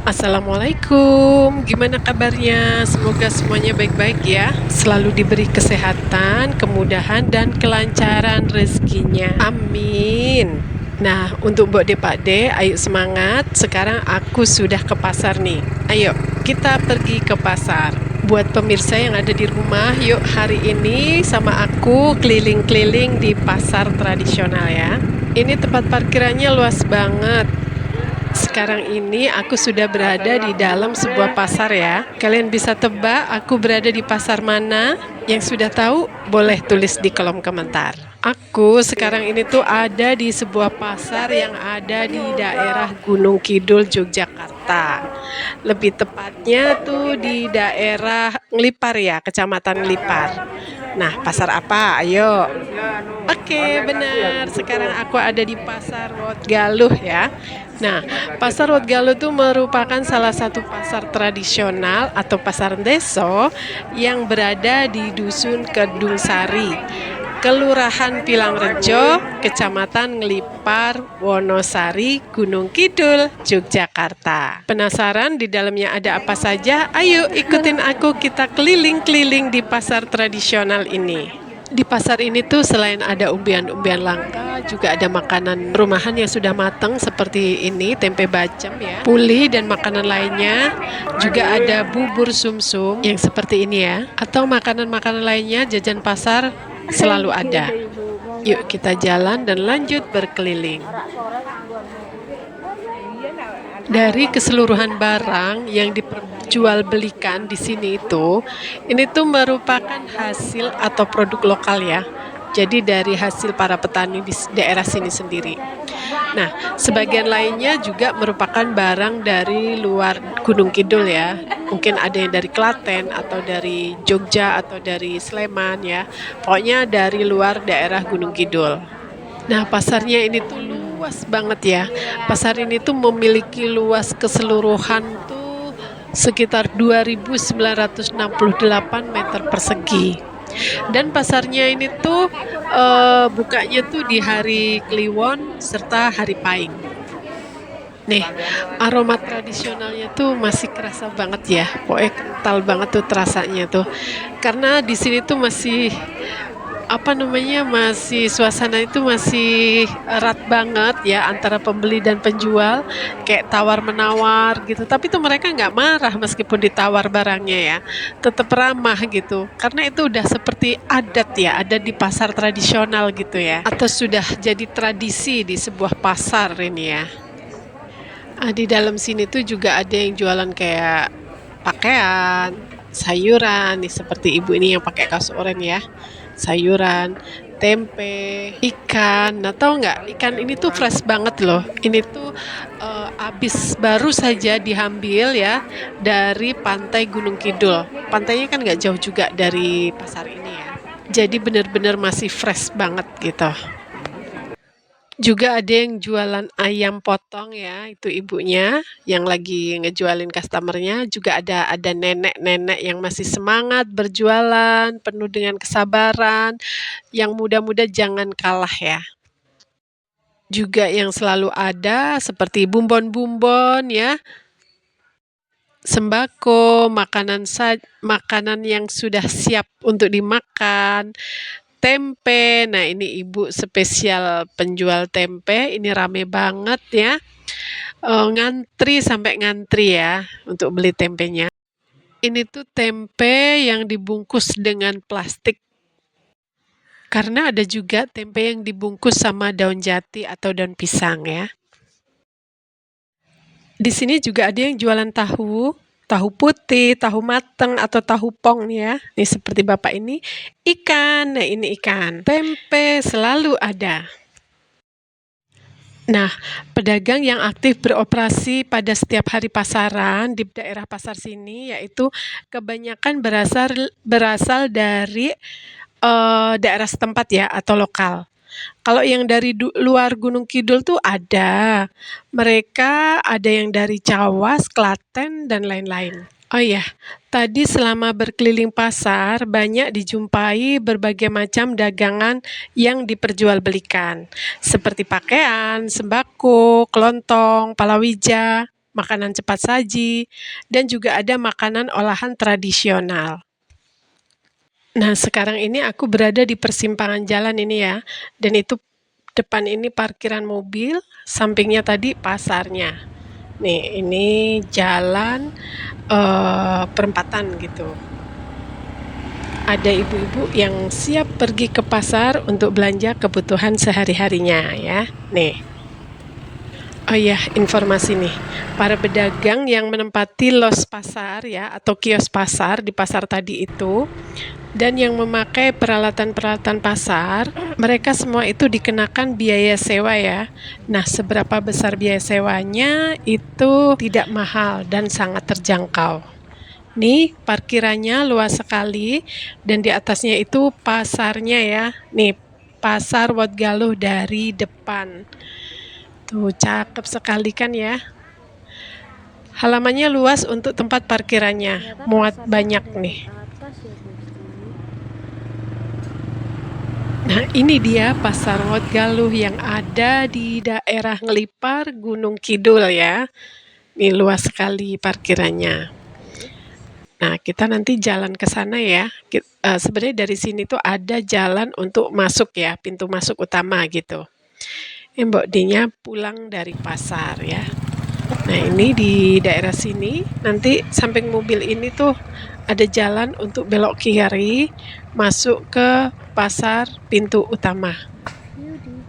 Assalamualaikum, gimana kabarnya? Semoga semuanya baik-baik ya. Selalu diberi kesehatan, kemudahan, dan kelancaran rezekinya. Amin. Nah, untuk Mbok De Pak De, ayo semangat. Sekarang aku sudah ke pasar nih. Ayo, kita pergi ke pasar. Buat pemirsa yang ada di rumah, yuk hari ini sama aku keliling-keliling di pasar tradisional ya. Ini tempat parkirannya luas banget. Sekarang ini aku sudah berada di dalam sebuah pasar ya. Kalian bisa tebak aku berada di pasar mana? Yang sudah tahu boleh tulis di kolom komentar. Aku sekarang ini tuh ada di sebuah pasar yang ada di daerah Gunung Kidul, Yogyakarta. Lebih tepatnya tuh di daerah Ngelipar ya, Kecamatan Ngelipar. Nah, pasar apa? Ayo. Oke, benar. Sekarang aku ada di Pasar Wotgaluh ya. Nah, Pasar Wotgaluh itu merupakan salah satu pasar tradisional atau pasar deso yang berada di Dusun Kedung Sari, Kelurahan Pilangrejo, Kecamatan Ngelipar, Wonosari, Gunung Kidul, Yogyakarta. Penasaran di dalamnya ada apa saja? Ayo ikutin aku, kita keliling-keliling di pasar tradisional ini. Di pasar ini tuh selain ada umbian-umbian langka, juga ada makanan rumahan yang sudah matang seperti ini, tempe bacem ya, puli dan makanan lainnya. Juga ada bubur sumsum yang seperti ini ya, atau makanan-makanan lainnya jajan pasar selalu ada. Yuk kita jalan dan lanjut berkeliling. Dari keseluruhan barang yang diperjualbelikan di sini itu, ini tuh merupakan hasil atau produk lokal ya. Jadi dari hasil para petani di daerah sini sendiri. Nah, sebagian lainnya juga merupakan barang dari luar Gunung Kidul ya. Mungkin ada yang dari Klaten atau dari Jogja atau dari Sleman ya. Pokoknya dari luar daerah Gunung Kidul. Nah, pasarnya ini tuh luas banget ya. Pasar ini tuh memiliki luas keseluruhan tuh sekitar 2.968 meter persegi. Dan pasarnya ini tuh bukanya tuh di hari Kliwon serta hari Pahing. Nih, aroma tradisionalnya tuh masih kerasa banget ya. Pokoknya kental banget tuh terasanya tuh. Karena di sini tuh masih masih suasana itu masih erat banget ya antara pembeli dan penjual, kayak tawar-menawar gitu. Tapi tuh mereka nggak marah meskipun ditawar barangnya ya, tetap ramah gitu. Karena itu udah seperti adat ya, ada di pasar tradisional gitu ya, atau sudah jadi tradisi di sebuah pasar ini ya. Di dalam sini tuh juga ada yang jualan kayak pakaian, sayuran, nih seperti ibu ini yang pakai kaos oranye ya. Sayuran, tempe, ikan. Nah, tahu nggak? Ikan ini tuh fresh banget loh. Ini tuh habis baru saja diambil ya dari pantai Gunung Kidul. Pantainya kan nggak jauh juga dari pasar ini ya. Jadi benar-benar masih fresh banget gitu. Juga ada yang jualan ayam potong ya, itu ibunya yang lagi ngejualin customer-nya. Juga ada nenek-nenek yang masih semangat berjualan, penuh dengan kesabaran, yang muda-muda jangan kalah ya. Juga yang selalu ada seperti bumbon-bumbon ya, sembako, makanan yang sudah siap untuk dimakan, tempe. Nah, ini ibu spesial penjual tempe, ini rame banget ya. Ngantri sampai ngantri ya untuk beli tempenya. Ini tuh tempe yang dibungkus dengan plastik. Karena ada juga tempe yang dibungkus sama daun jati atau daun pisang ya. Di sini juga ada yang jualan tahu, tahu putih, tahu mateng atau tahu pong ya. Ini seperti Bapak ini, ikan. Nah, ini ikan. Tempe selalu ada. Nah, pedagang yang aktif beroperasi pada setiap hari pasaran di daerah pasar sini yaitu kebanyakan berasal dari daerah setempat ya atau lokal. Kalau yang dari luar Gunung Kidul tuh ada. Mereka ada yang dari Cawas, Klaten, dan lain-lain. Oh ya, tadi selama berkeliling pasar banyak dijumpai berbagai macam dagangan yang diperjualbelikan, seperti pakaian, sembako, kelontong, palawija, makanan cepat saji, dan juga ada makanan olahan tradisional. Nah, sekarang ini aku berada di persimpangan jalan ini ya, dan itu depan ini parkiran mobil, sampingnya tadi pasarnya. Nih, ini jalan perempatan gitu. Ada ibu-ibu yang siap pergi ke pasar untuk belanja kebutuhan sehari-harinya ya. Nih. Oh iya, informasi nih. Para pedagang yang menempati los pasar ya atau kios pasar di pasar tadi itu dan yang memakai peralatan-peralatan pasar, mereka semua itu dikenakan biaya sewa ya. Nah, seberapa besar biaya sewanya itu tidak mahal dan sangat terjangkau. Nih, parkirannya luas sekali dan di atasnya itu pasarnya ya. Nih, pasar Wat Galuh dari depan. Tuh, cakep sekali kan ya. Halamannya luas untuk tempat parkirannya, muat banyak nih. Nah, ini dia Pasar Wat Galuh yang ada di daerah Ngelipar, Gunung Kidul ya. Ini luas sekali parkirannya. Nah, kita nanti jalan ke sana ya. Sebenarnya dari sini tuh ada jalan untuk masuk ya, pintu masuk utama gitu. Mbok Dinya pulang dari pasar ya. Nah, ini di daerah sini, nanti samping mobil ini tuh ada jalan untuk belok kiri, masuk ke pasar pintu utama.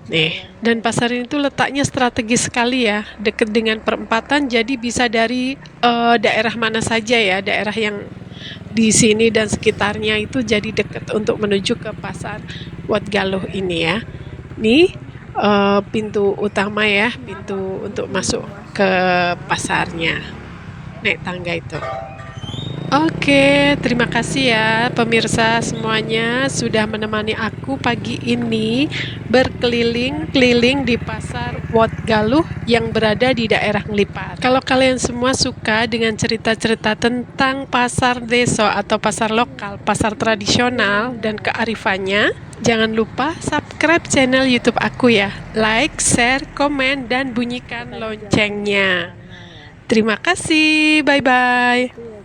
Nih, dan pasar ini tuh letaknya strategis sekali ya, dekat dengan perempatan, jadi bisa dari daerah mana saja ya, daerah yang di sini dan sekitarnya itu jadi dekat untuk menuju ke pasar Wat Galuh ini ya. Nih, pintu utama ya, pintu untuk masuk ke pasarnya. Naik tangga itu. Oke, terima kasih ya pemirsa semuanya sudah menemani aku pagi ini berkeliling-keliling di pasar Wat Galuh yang berada di daerah Ngelipar. Kalau kalian semua suka dengan cerita-cerita tentang pasar desa atau pasar lokal, pasar tradisional dan kearifannya, jangan lupa subscribe channel YouTube aku ya. Like, share, komen, dan bunyikan loncengnya. Terima kasih, bye-bye.